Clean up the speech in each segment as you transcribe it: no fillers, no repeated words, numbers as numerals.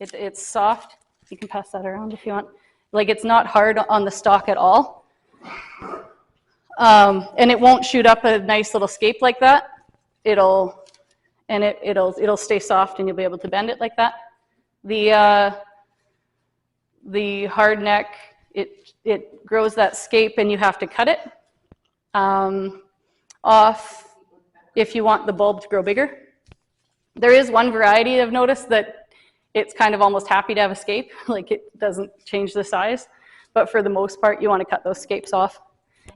It's soft. You can pass that around if you want. Like it's not hard on the stalk at all. And it won't shoot up a nice little scape like that. It'll stay soft and you'll be able to bend it like that. The hard neck, it grows that scape and you have to cut it off if you want the bulb to grow bigger. There is one variety I've noticed that it's kind of almost happy to have a scape, like it doesn't change the size, but for the most part you want to cut those scapes off.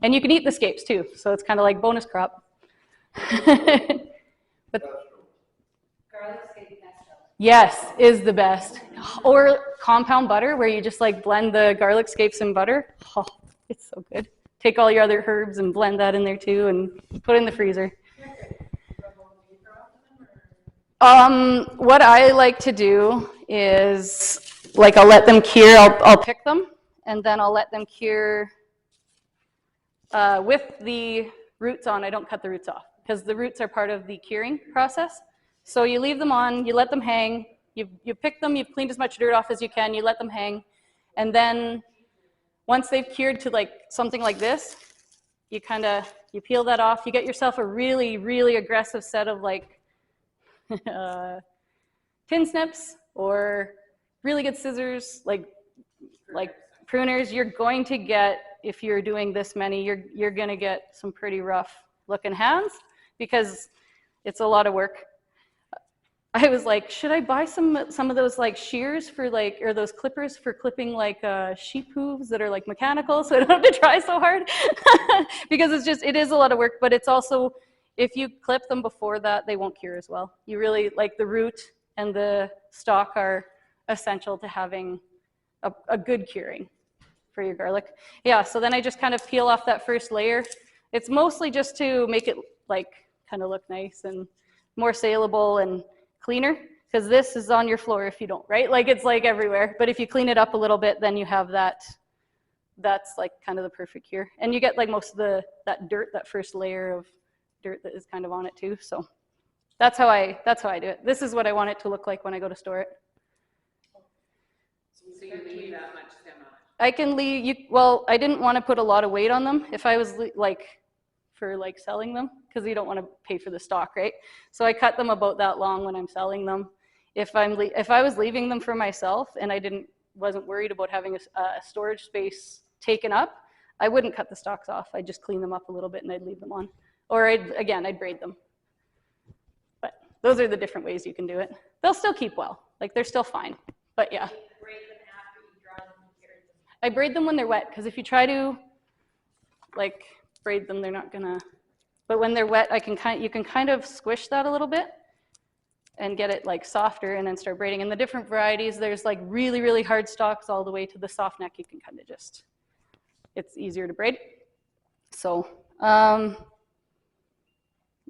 And you can eat the scapes too, so it's kind of like bonus crop. But garlic scape pesto. Yes, is the best. Or compound butter, where you just like blend the garlic scapes in butter. Oh, it's so good. Take all your other herbs and blend that in there too, and put it in the freezer. What I like to do is, like, I'll let them cure. I'll pick them, and then I'll let them cure with the roots on. I don't cut the roots off because the roots are part of the curing process. So you leave them on, you let them hang, you pick them, you've cleaned as much dirt off as you can, you let them hang, and then once they've cured to like something like this, you peel that off, you get yourself a really, really aggressive set of like tin snips or really good scissors, like pruners. You're going to get, if you're doing this many, you're gonna get some pretty rough looking hands because it's a lot of work. I was like, should I buy some of those like shears for like, or those clippers for clipping like sheep hooves that are like mechanical, so I don't have to try so hard? Because it is a lot of work, but it's also, if you clip them before that, they won't cure as well. You really, like the root and the stalk are essential to having a good curing for your garlic. Yeah, so then I just kind of peel off that first layer. It's mostly just to make it like kind of look nice and more saleable and cleaner, because this is on your floor if you don't, right? Like it's like everywhere. But if you clean it up a little bit, then you have that's like kind of the perfect cure. And you get like most of that dirt, that first layer of dirt that is kind of on it too. So that's how I do it. This is what I want it to look like when I go to store it. So you leave that much stem on it? I can leave, well, I didn't want to put a lot of weight on them if I was for like selling them, because you don't want to pay for the stock, right? So I cut them about that long when I'm selling them. If I was leaving them for myself and I wasn't worried about having a storage space taken up, I wouldn't cut the stalks off. I'd just clean them up a little bit and I'd leave them on. Or I'd braid them. But those are the different ways you can do it. They'll still keep well, like they're still fine, but yeah. Braid them after you draw them and carry them? I braid them when they're wet, because if you try to like braid them, they're not gonna, but when they're wet, you can kind of squish that a little bit and get it like softer and then start braiding. And the different varieties, there's like really, really hard stalks all the way to the soft neck. You can kind of just, it's easier to braid. So,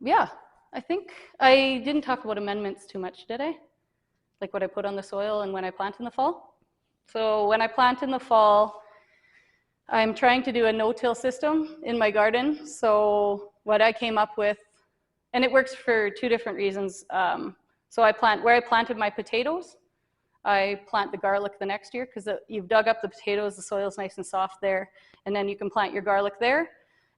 yeah, I think I didn't talk about amendments too much, did I? Like what I put on the soil and when I plant in the fall. So when I plant in the fall, I'm trying to do a no-till system in my garden. So what I came up with, and it works for two different reasons. So where I planted my potatoes, I plant the garlic the next year, because you've dug up the potatoes, the soil's nice and soft there, and then you can plant your garlic there.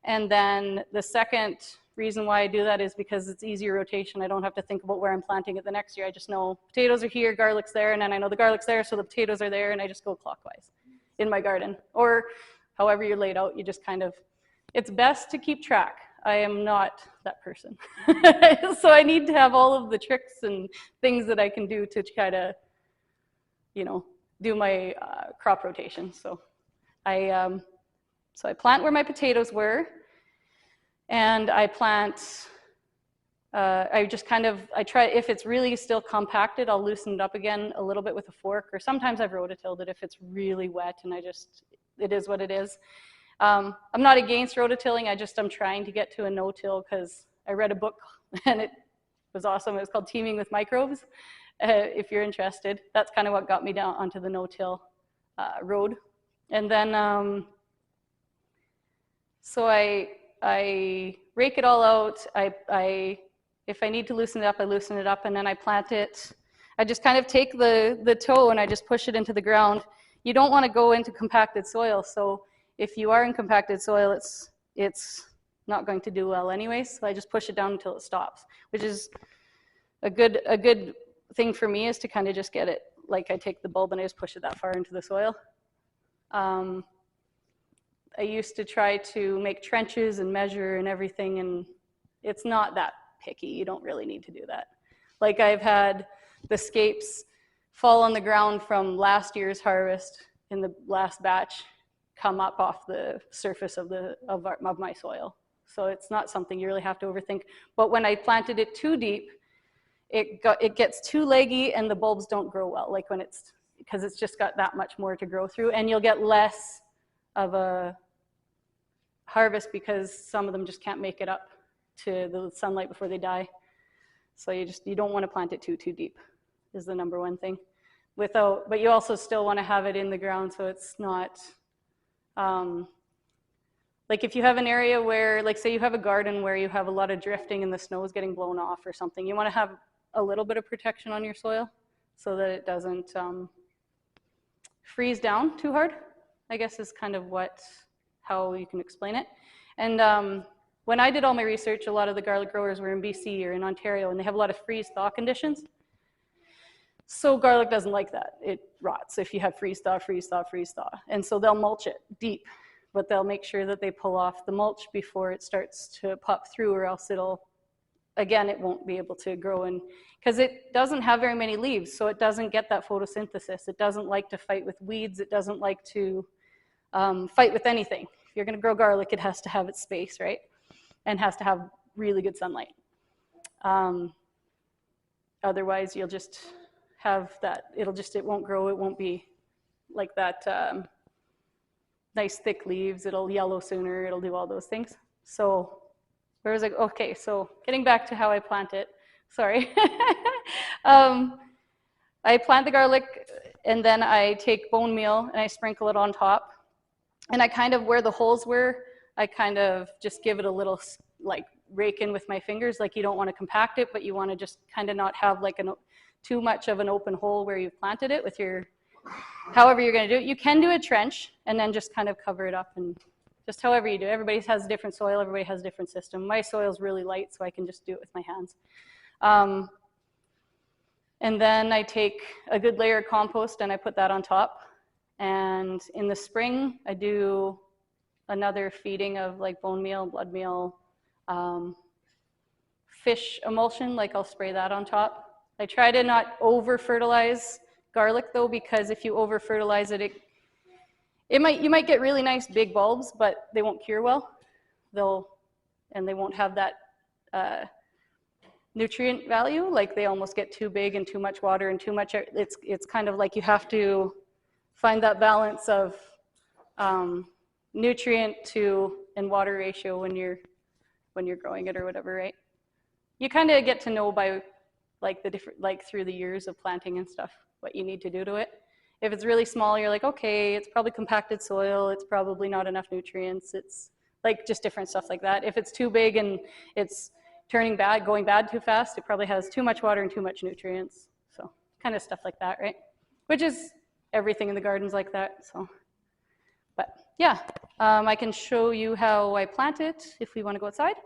And then the second reason why I do that is because it's easier rotation. I don't have to think about where I'm planting it the next year. I just know potatoes are here, garlic's there, and then I know the garlic's there, so the potatoes are there, and I just go clockwise in my garden. Or however you're laid out, you just kind of, it's best to keep track. I am not that person. So I need to have all of the tricks and things that I can do to try to, do my crop rotation. So I plant where my potatoes were, and I plant, I try, if it's really still compacted, I'll loosen it up again a little bit with a fork, or sometimes I've rototilled it if it's really wet and it is what it is. I'm not against rototilling, I'm trying to get to a no-till, because I read a book and it was awesome. It was called Teaming with Microbes. If you're interested, that's kind of what got me down onto the no-till road. And then, so I rake it all out. If I need to loosen it up, I loosen it up, and then I plant it. I just kind of take the toe and I just push it into the ground. You don't want to go into compacted soil. So if you are in compacted soil, it's not going to do well anyway. So I just push it down until it stops, which is a good thing for me, is to kind of just get it, like I take the bulb and I just push it that far into the soil. I used to try to make trenches and measure and everything, and it's not that picky. You don't really need to do that. Like I've had the scapes fall on the ground from last year's harvest in the last batch come up off the surface of my soil. So it's not something you really have to overthink. But when I planted it too deep, it gets too leggy and the bulbs don't grow well, like when because it's just got that much more to grow through, and you'll get less of a harvest because some of them just can't make it up to the sunlight before they die. So you don't want to plant it too deep, is the number one thing. But you also still want to have it in the ground so it's not, like if you have an area where, like say you have a garden where you have a lot of drifting and the snow is getting blown off or something, you want to have a little bit of protection on your soil so that it doesn't freeze down too hard, I guess is kind of how you can explain it. And when I did all my research, a lot of the garlic growers were in BC or in Ontario, and they have a lot of freeze-thaw conditions. So garlic doesn't like that. It rots if you have freeze-thaw, freeze-thaw, freeze-thaw. And so they'll mulch it deep, but they'll make sure that they pull off the mulch before it starts to pop through, or else it won't be able to grow in, because it doesn't have very many leaves, so it doesn't get that photosynthesis. It doesn't like to fight with weeds. It doesn't like to fight with anything. If you're going to grow garlic, it has to have its space, right? And has to have really good sunlight. Otherwise, you'll just have that. It won't grow. It won't be like that nice thick leaves. It'll yellow sooner. It'll do all those things. So where was I? Okay, so getting back to how I plant it. Sorry. I plant the garlic, and then I take bone meal and I sprinkle it on top. And I kind of, where the holes were, I kind of just give it a little, like, rake in with my fingers. Like, you don't want to compact it, but you want to just kind of not have like too much of an open hole where you've planted it with however you're going to do it. You can do a trench and then just kind of cover it up, and just however you do. Everybody has different soil. Everybody has a different system. My soil's really light, so I can just do it with my hands. And then I take a good layer of compost and I put that on top. And in the spring, I do another feeding of like bone meal, blood meal, fish emulsion, like I'll spray that on top. I try to not over-fertilize garlic though, because if you over-fertilize it, you might get really nice big bulbs, but they won't cure well. And they won't have that nutrient value. Like they almost get too big and too much water and too much. It's kind of like you have to find that balance of nutrient to and water ratio when you're growing it or whatever, right? You kind of get to know by like through the years of planting and stuff what you need to do to it. If it's really small, you're like, okay, it's probably compacted soil, it's probably not enough nutrients, it's like just different stuff like that. If it's too big and it's going bad too fast, it probably has too much water and too much nutrients. So kind of stuff like that, right? Which is everything in the garden's like that. So, but yeah, I can show you how I plant it if we want to go outside.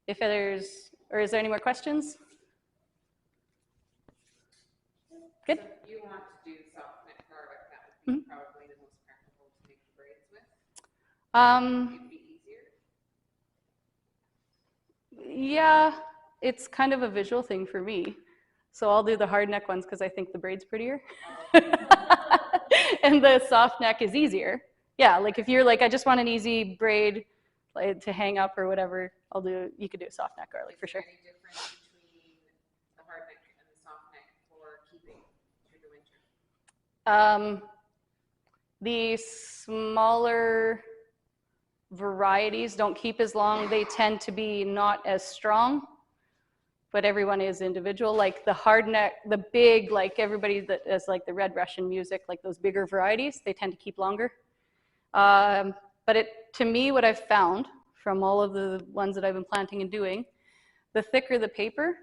Is there any more questions? Good. So if you want to do soft neck garlic, that would be probably the most practical to make the braids with. It'd be easier. Yeah, it's kind of a visual thing for me. So I'll do the hard neck ones because I think the braid's prettier. And the soft neck is easier. Yeah, like if you're like, I just want an easy braid to hang up or whatever, you could do a soft neck garlic for sure. Is there any difference between the hard neck and the soft neck for keeping through the winter? The smaller varieties don't keep as long. They tend to be not as strong, but everyone is individual. Like the hard neck, the big, like everybody that is like the Red Russian music, like those bigger varieties, they tend to keep longer. But to me, what I've found from all of the ones that I've been planting and doing, the thicker the paper,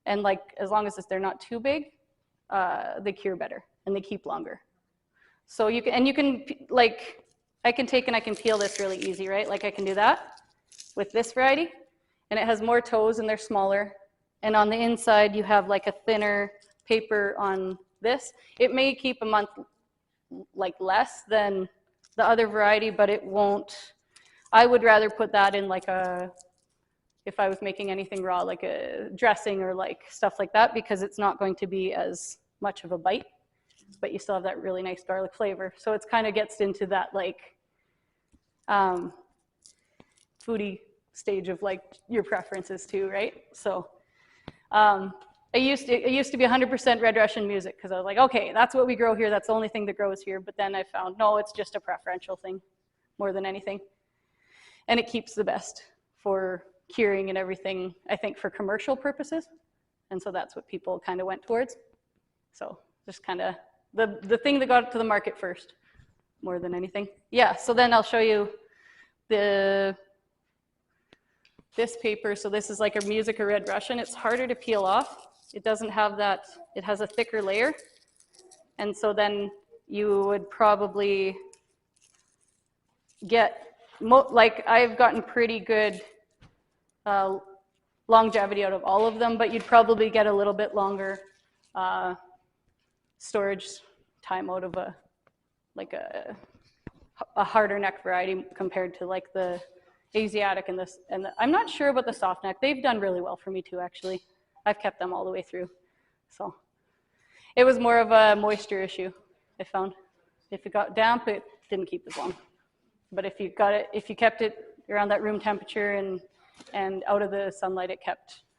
and like as long as they're not too big, they cure better and they keep longer. So you can like, I can take and I can peel this really easy, right? Like I can do that with this variety, and it has more toes and they're smaller. And on the inside, you have like a thinner paper on this. It may keep a month like less than the other variety, but it won't. I would rather put that in like if I was making anything raw, like a dressing or like stuff like that, because it's not going to be as much of a bite, but you still have that really nice garlic flavor. So it kind of gets into that like foodie stage of like your preferences too, right? So it used to be 100% Red Russian music, because I was like, okay, that's what we grow here. That's the only thing that grows here. But then I found, no, it's just a preferential thing more than anything. And it keeps the best for curing and everything, I think, for commercial purposes. And so that's what people kind of went towards. So just kind of the thing that got it to the market first, more than anything. Yeah, so then I'll show you this paper. So this is like a music or Red Russian. It's harder to peel off. It doesn't have that, it has a thicker layer. And so then you would probably get, like I've gotten pretty good longevity out of all of them, but you'd probably get a little bit longer storage time out of a harder neck variety compared to like the Asiatic and this. And I'm not sure about the soft neck. They've done really well for me too, actually. I've kept them all the way through. So it was more of a moisture issue, I found. If it got damp, it didn't keep as long. But if you kept it around that room temperature and out of the sunlight,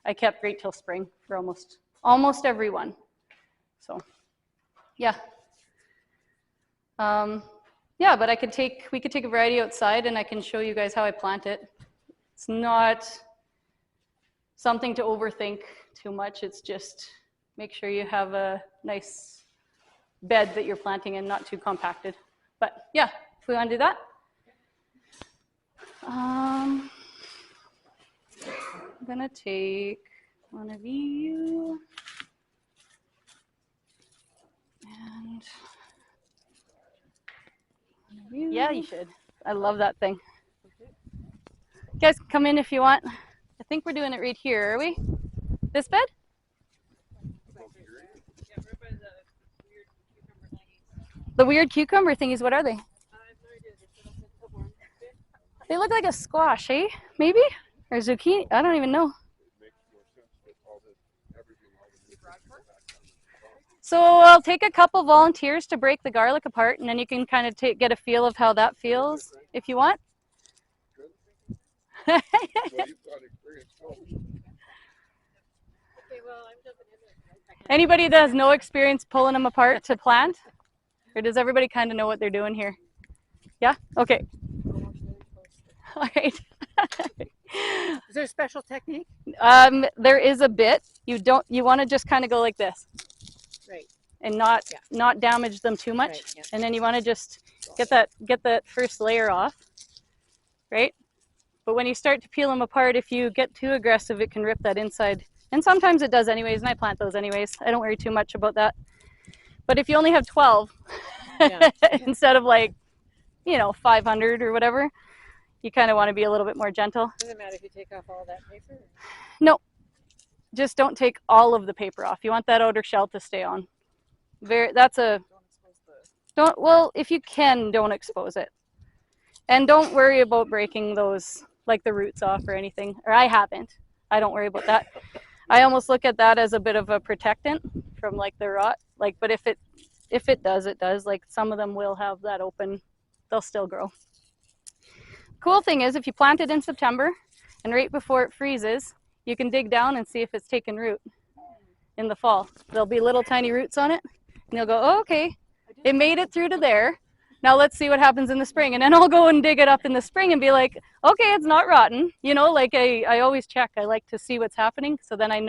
I kept right till spring for almost every one. So yeah. Yeah, but we could take a variety outside and I can show you guys how I plant it. It's not something to overthink too much. It's just make sure you have a nice bed that you're planting in, not too compacted. But yeah, if we want to do that. I'm gonna take one of you and one of you. Yeah, you should. I love that thing. You guys can come in if you want. I think we're doing it right here, are we? This bed? The weird cucumber thingies, what are they? They look like a squash, eh? Maybe? Or zucchini? I don't even know. So I'll take a couple volunteers to break the garlic apart, and then you can kind of get a feel of how that feels if you want. Anybody that has no experience pulling them apart to plant? Or does everybody kind of know what they're doing here? Yeah? Okay. All right. Is there a special technique? There is a bit. You want to just kind of go like this. Right. And not damage them too much. Right, yeah. And then you want to just get that first layer off. Right? But when you start to peel them apart, if you get too aggressive, it can rip that inside. And sometimes it does anyways, and I plant those anyways. I don't worry too much about that. But if you only have 12 Yeah. instead of 500 or whatever, you kind of want to be a little bit more gentle. Doesn't matter if you take off all that paper? No, just don't take all of the paper off. You want that outer shell to stay on. Well, if you can, don't expose it. And don't worry about breaking those, like the roots off or anything. Or I haven't. I don't worry about that. I almost look at that as a bit of a protectant from like the rot. But if it does, it does. Like some of them will have that open. They'll still grow. Cool thing is, if you plant it in September and right before it freezes, you can dig down and see if it's taken root in the fall. There'll be little tiny roots on it, and you'll go, oh, okay, it made it through to there. Now let's see what happens in the spring. And then I'll go and dig it up in the spring and be like, okay, it's not rotten. I always check. I like to see what's happening, so then I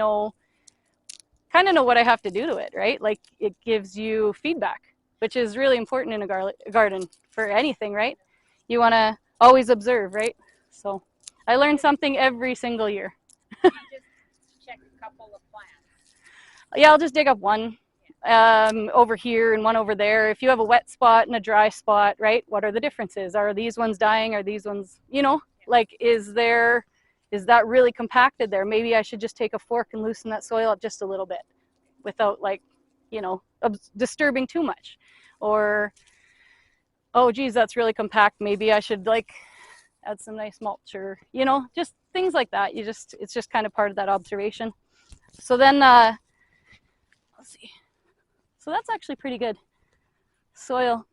kind of know what I have to do to it, right? Like it gives you feedback, which is really important in a garden for anything, right? You want to always observe, right? So I learn something every single year. You just check a couple of plants. Yeah, I'll just dig up one. over here and one over there. If you have a wet spot and a dry spot, right? What are the differences? Are these ones dying? Are these ones, you know, like is that really compacted there? Maybe I should just take a fork and loosen that soil up just a little bit without like, you know, disturbing too much. Or, oh geez, that's really compact. Maybe I should like add some nice mulch, or, you know, just things like that. It's just kind of part of that observation. So then, let's see. So that's actually pretty good soil.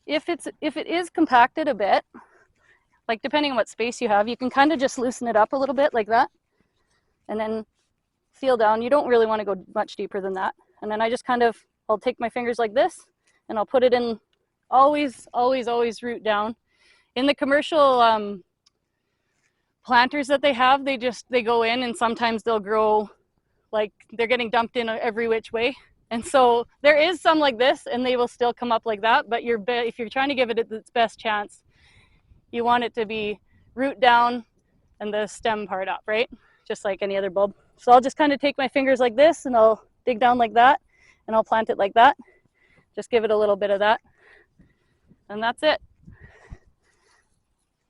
If it is compacted a bit, like depending on what space you have, you can kind of just loosen it up a little bit like that, and then feel down. You don't really want to go much deeper than that. And then I just kind of, I'll take my fingers like this, and I'll put it in. Always root down. In the commercial planters that they have, they go in, and sometimes they'll grow like they're getting dumped in every which way. And so there is some like this, and they will still come up like that. But if you're trying to give it its best chance, you want it to be root down and the stem part up, right? Just like any other bulb. So I'll just kind of take my fingers like this, and I'll dig down like that, and I'll plant it like that. Just give it a little bit of that. And that's it.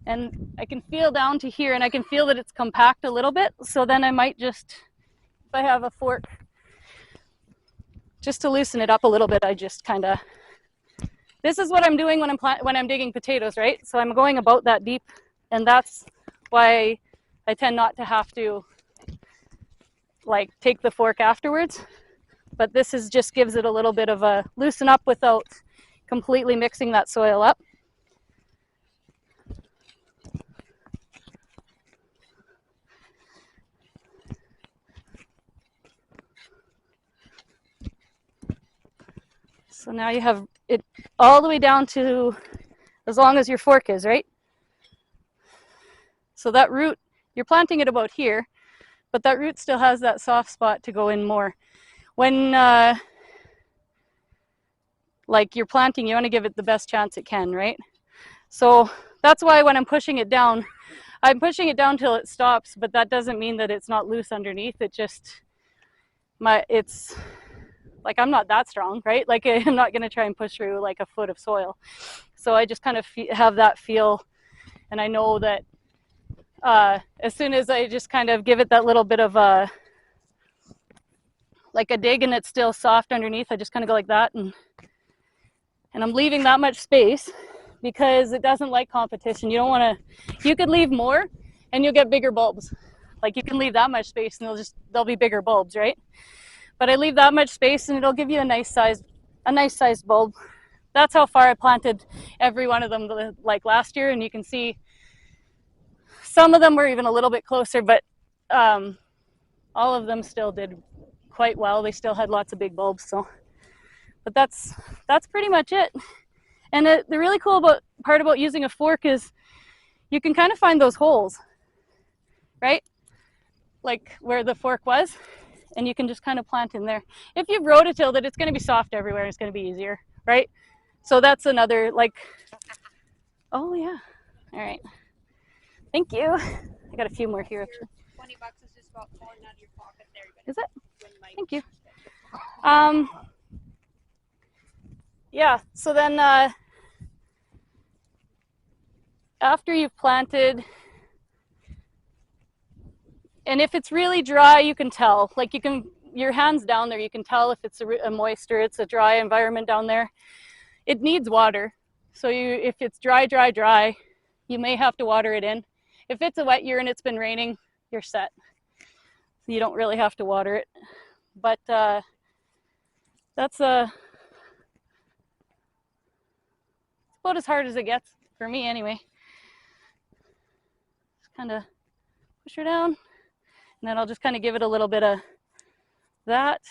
And I can feel down to here, and I can feel that it's compact a little bit. So then I might just, if I have a fork, just to loosen it up a little bit, I just kind of, this is what I'm doing when I'm digging potatoes, right? So I'm going about that deep, and that's why I tend not to have to like take the fork afterwards. But this just gives it a little bit of a loosen up without completely mixing that soil up. So now you have it all the way down to as long as your fork is, right? So that root, you're planting it about here, but that root still has that soft spot to go in more. When like you're planting, you want to give it the best chance it can, right? So that's why when I'm pushing it down till it stops, but that doesn't mean that it's not loose underneath. It just, it's like I'm not that strong, right? Like I'm not going to try and push through like a foot of soil. So I just kind of have that feel, and I know that as soon as I just kind of give it that little bit of a, like a dig, and it's still soft underneath, I just kind of go like that, and I'm leaving that much space because it doesn't like competition. You don't want to, you could leave more and you'll get bigger bulbs. Like you can leave that much space and they'll be bigger bulbs, right? But I leave that much space and it'll give you a nice sized bulb. That's how far I planted every one of them like last year, and you can see some of them were even a little bit closer, but all of them still did quite well. They still had lots of big bulbs. So, but that's pretty much it. And the really cool part about using a fork is you can kind of find those holes, right? Like where the fork was, and you can just kind of plant in there. If you've rototilled it, it's going to be soft everywhere. It's going to be easier, right? So that's another, like, oh yeah. All right. Thank you. I got a few more here. Actually. $20 is just about falling out of your pocket there. Is it? Thank you. Yeah, so then after you've planted, and if it's really dry, you can tell, like your hands down there, you can tell if it's a moisture, it's a dry environment down there. It needs water. So if it's dry, you may have to water it in. If it's a wet year and it's been raining, you're set. You don't really have to water it. But that's about as hard as it gets for me anyway. Just kind of push her down, and then I'll just kind of give it a little bit of that.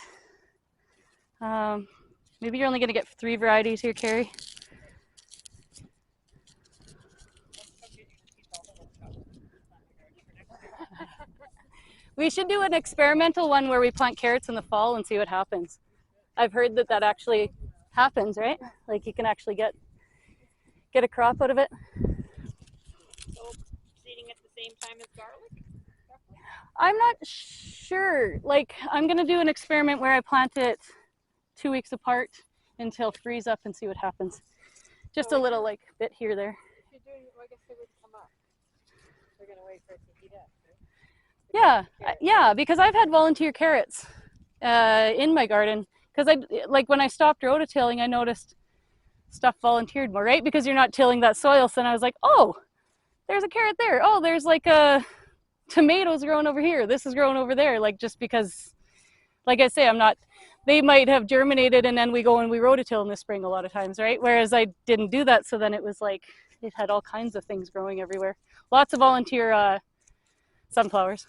Maybe you're only going to get 3 varieties here, Carrie. We should do an experimental one where we plant carrots in the fall and see what happens. I've heard that actually happens, right? Like you can actually get a crop out of it. So seeding at the same time as garlic? I'm not sure. Like, I'm gonna do an experiment where I plant it 2 weeks apart until freeze up and see what happens. Just a little like bit here there. If you're doing, well, I guess they wouldn't come up. They're gonna wait for it to heat up. Right? Yeah, because I've had volunteer carrots in my garden. Because like when I stopped rototilling, I noticed stuff volunteered more, right? Because you're not tilling that soil. So then I was like, oh, there's a carrot there. Oh, there's like a tomatoes growing over here. This is growing over there. Like just because, like I say, they might have germinated and then we go and we rototill in the spring a lot of times, right? Whereas I didn't do that. So then it was like, it had all kinds of things growing everywhere. Lots of volunteer sunflowers.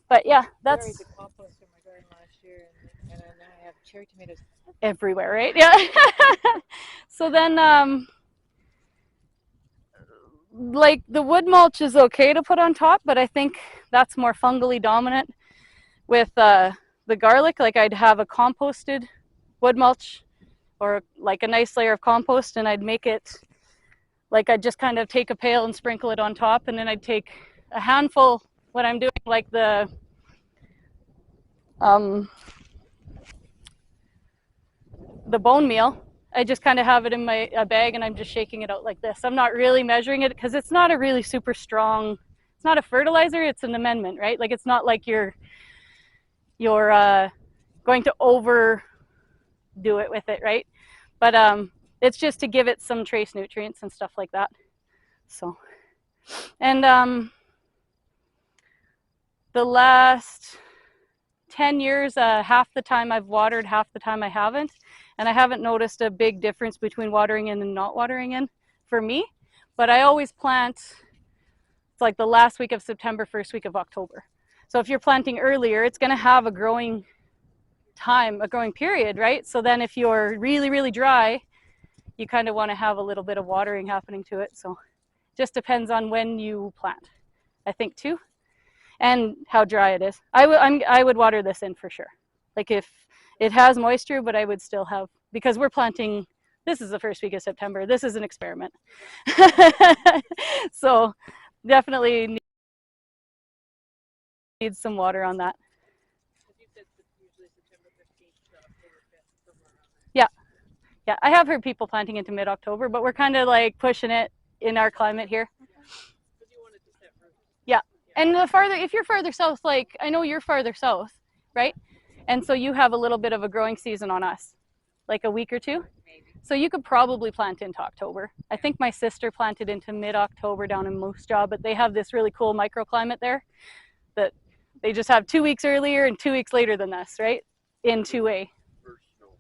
But yeah, that's. I buried the compost in my garden last year, and now I have cherry tomatoes everywhere, right? Yeah. So then, like the wood mulch is okay to put on top, but I think that's more fungally dominant. With the garlic, like I'd have a composted wood mulch or like a nice layer of compost, and I'd make it like I'd just kind of take a pail and sprinkle it on top, and then I'd take a handful. What I'm doing, like the bone meal, I just kind of have it in my bag and I'm just shaking it out like this. I'm not really measuring it because it's not a really super strong, it's not a fertilizer, it's an amendment, right? Like it's not like you're going to overdo it with it, right? But it's just to give it some trace nutrients and stuff like that. So, and the last 10 years, half the time I've watered, half the time I haven't. And I haven't noticed a big difference between watering in and not watering in for me. But I always plant, it's like the last week of September, first week of October. So if you're planting earlier, it's going to have a growing time, a growing period, right? So then if you're really, really dry, you kind of want to have a little bit of watering happening to it. So just depends on when you plant, I think too, and how dry it is. I would water this in for sure. Like if it has moisture, but I would still have, because we're planting, this is the first week of September. This is an experiment. So definitely needs some water on that. You said usually September 15th to October 5th, somewhere around there. Yeah, I have heard people planting into mid-October, but we're kind of like pushing it in our climate here. But you want it to set roots. Yeah, and the farther, if you're farther south, like I know you're farther south, right? And so you have a little bit of a growing season on us, like a week or two. Maybe. So you could probably plant into October. I think my sister planted into mid-October down in Moose Jaw, but they have this really cool microclimate there that they just have 2 weeks earlier and 2 weeks later than us, right? In 2A. First snow.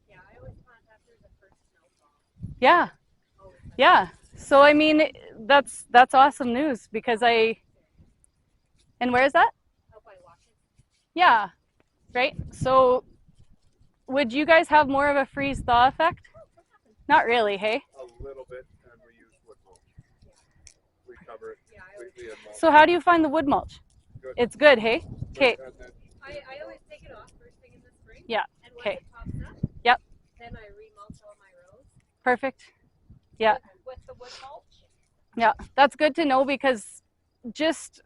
Yeah, I always plant after the first snowfall. Yeah, yeah. So I mean, that's awesome news because and where is that? Out by Washington. Yeah, right. So would you guys have more of a freeze thaw effect? Not really, hey? A little bit, and we use wood mulch. We cover it completely in mulch. So how do you find the wood mulch? Good. It's good, hey? Okay. And then I always take it off first thing in the spring. Yeah, And when okay. it pops up, Yep. then I remulch all my rows. Perfect. Yeah. With the wood mulch. Yeah, that's good to know because just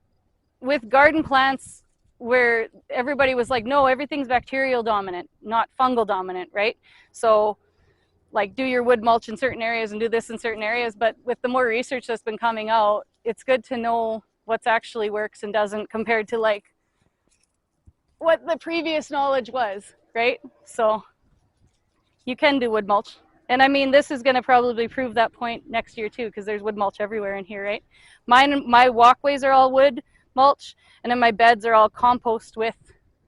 with garden plants where everybody was like, no, everything's bacterial dominant, not fungal dominant, right? So like do your wood mulch in certain areas and do this in certain areas. But with the more research that's been coming out, it's good to know what's actually works and doesn't compared to like what the previous knowledge was, right? So you can do wood mulch. And I mean, this is going to probably prove that point next year too, because there's wood mulch everywhere in here, right? My walkways are all wood mulch, and then my beds are all compost with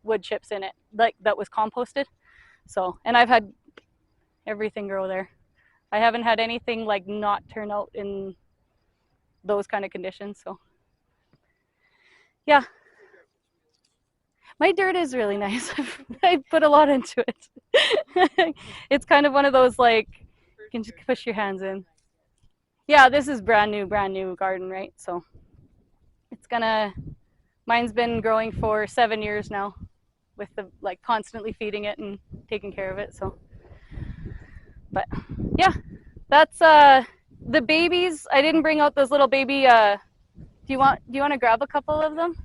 wood chips in it, like that was composted. So, and I've had everything grow there. I haven't had anything like not turn out in those kind of conditions. So, yeah. My dirt is really nice. I put a lot into it. It's kind of one of those like, you can just push your hands in. Yeah, this is brand new garden, right? So it's mine's been growing for 7 years now with the like constantly feeding it and taking care of it. So, but yeah, that's the babies. I didn't bring out those little baby, do you want to grab a couple of them?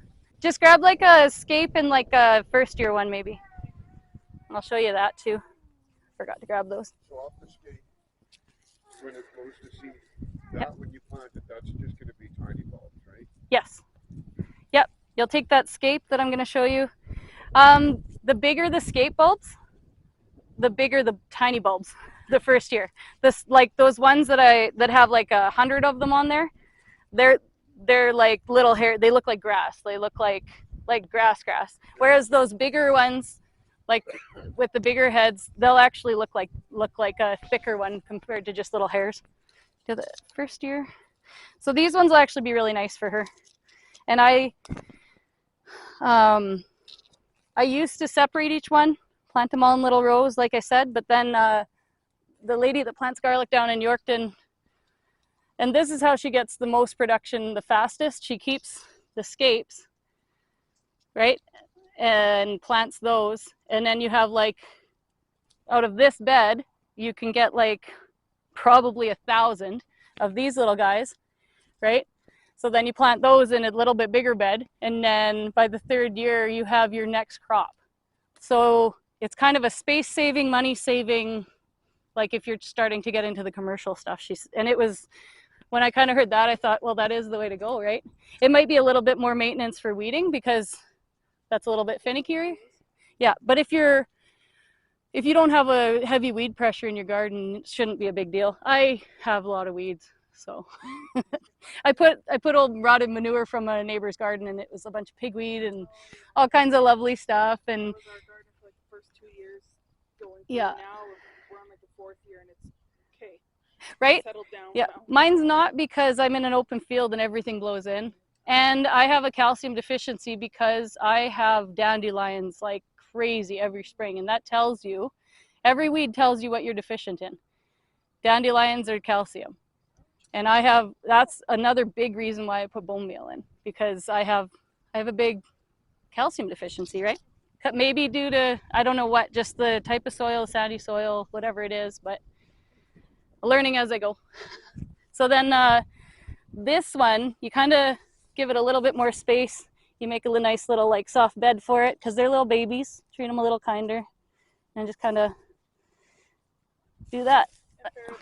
Just grab like a scape and like a first year one maybe. I'll show you that too. Forgot to grab those. So off the skate, when it goes to seed, that when you plant it, that's just going to be tiny bulbs, right? Yes. Yep. You'll take that scape that I'm going to show you. The bigger the scape bulbs, the bigger the tiny bulbs. The first year, this like those ones that have like 100 of them on there, they're like little hair. They look like grass. They look like grass. Whereas those bigger ones, like with the bigger heads, they'll actually look like a thicker one compared to just little hairs. To the first year, so these ones will actually be really nice for her. And I used to separate each one, plant them all in little rows, like I said. But then the lady that plants garlic down in Yorkton, and this is how she gets the most production the fastest. She keeps the scapes, right, and plants those. And then you have like, out of this bed, you can get like probably 1,000 of these little guys, right? So then you plant those in a little bit bigger bed, and then by the 3rd year, you have your next crop. So it's kind of a space saving, money saving, like if you're starting to get into the commercial stuff. And it was, when I kind of heard that, I thought, well, that is the way to go, right? It might be a little bit more maintenance for weeding because that's a little bit finickier. Yeah, but if you don't have a heavy weed pressure in your garden, it shouldn't be a big deal. I have a lot of weeds, so I put old rotted manure from a neighbor's garden, and it was a bunch of pigweed and all kinds of lovely stuff. And That was our garden for like the first 2 years going through. yeah. Now we're on like the 4th year and it's okay. Right? Settled down. Yeah, Now. mine's not because I'm in an open field and everything blows in. And I have a calcium deficiency because I have dandelions like crazy every spring. And that tells you, every weed tells you what you're deficient in. Dandelions are calcium. And that's another big reason why I put bone meal in, because I have a big calcium deficiency, right? Maybe due to, I don't know what, just the type of soil, sandy soil, whatever it is, but learning as I go. So then this one, you kind of give it a little bit more space. You make a nice little like soft bed for it because they're little babies. Treat them a little kinder, and just kind of do that. And Farah,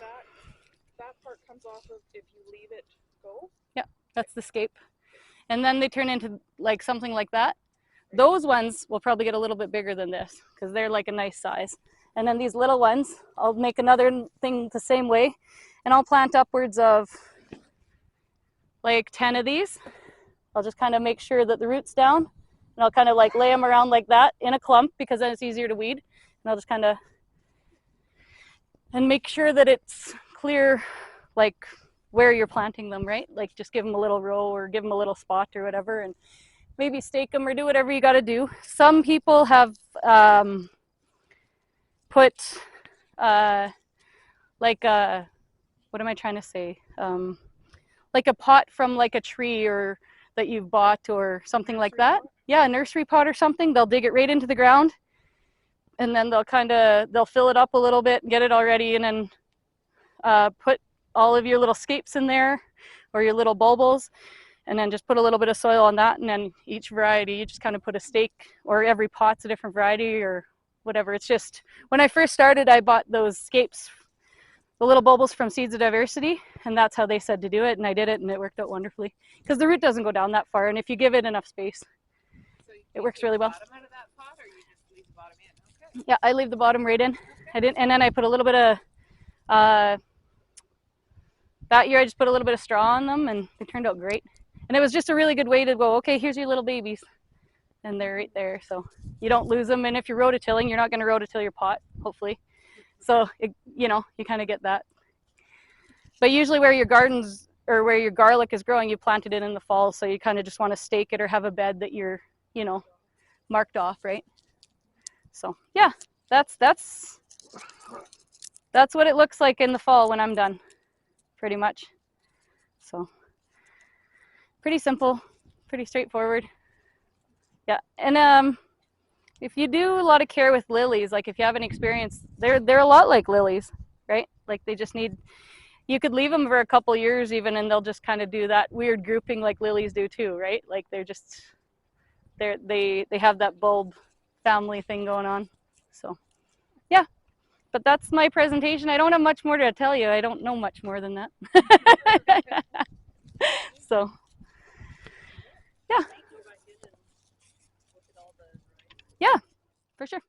that part comes off of if you leave it go. Yeah, that's the scape. And then they turn into like something like that. Those ones will probably get a little bit bigger than this because they're like a nice size. And then these little ones, I'll make another thing the same way, and I'll plant upwards of like 10 of these. I'll just kind of make sure that the root's down, and I'll kind of like lay them around like that in a clump because then it's easier to weed. And I'll just kind of, and make sure that it's clear like where you're planting them, right? Like just give them a little row or give them a little spot or whatever, and maybe stake them or do whatever you got to do. Some people have put like a, what am I trying to say? Like a pot from like a tree or that you've bought or something like that. Yeah, a nursery pot or something. They'll dig it right into the ground, and then they'll fill it up a little bit and get it all ready, and then put all of your little scapes in there or your little bulbils, and then just put a little bit of soil on that. And then each variety, you just kind of put a stake, or every pot's a different variety or whatever. It's just, when I first started, I bought those scapes, the little bulbils from Seeds of Diversity, and that's how they said to do it, and I did it, and it worked out wonderfully because the root doesn't go down that far, and if you give it enough space, So you it works really well. bottom out of that pot, or you just leave the bottom in? Okay. Yeah, I leave the bottom right in. I didn't, and then I put a little bit of that year I just put a little bit of straw on them, and they turned out great. And it was just a really good way to go, okay, here's your little babies, and they're right there, so you don't lose them. And if you're rototilling, you're not going to rototill your pot, hopefully. So you know, you kind of get that. But usually where your gardens or where your garlic is growing, you planted it in the fall, so you kind of just want to stake it or have a bed that you're, you know, marked off, right? So yeah, that's what it looks like in the fall when I'm done, pretty much. So pretty simple, pretty straightforward. Yeah, and if you do a lot of care with lilies, like if you have any experience, they're a lot like lilies, right? Like they just need, you could leave them for a couple years even, and they'll just kind of do that weird grouping like lilies do too, right? Like they're just, they have that bulb family thing going on. So yeah, but that's my presentation. I don't have much more to tell you. I don't know much more than that. So yeah, Go back in and look at all the yeah, for sure.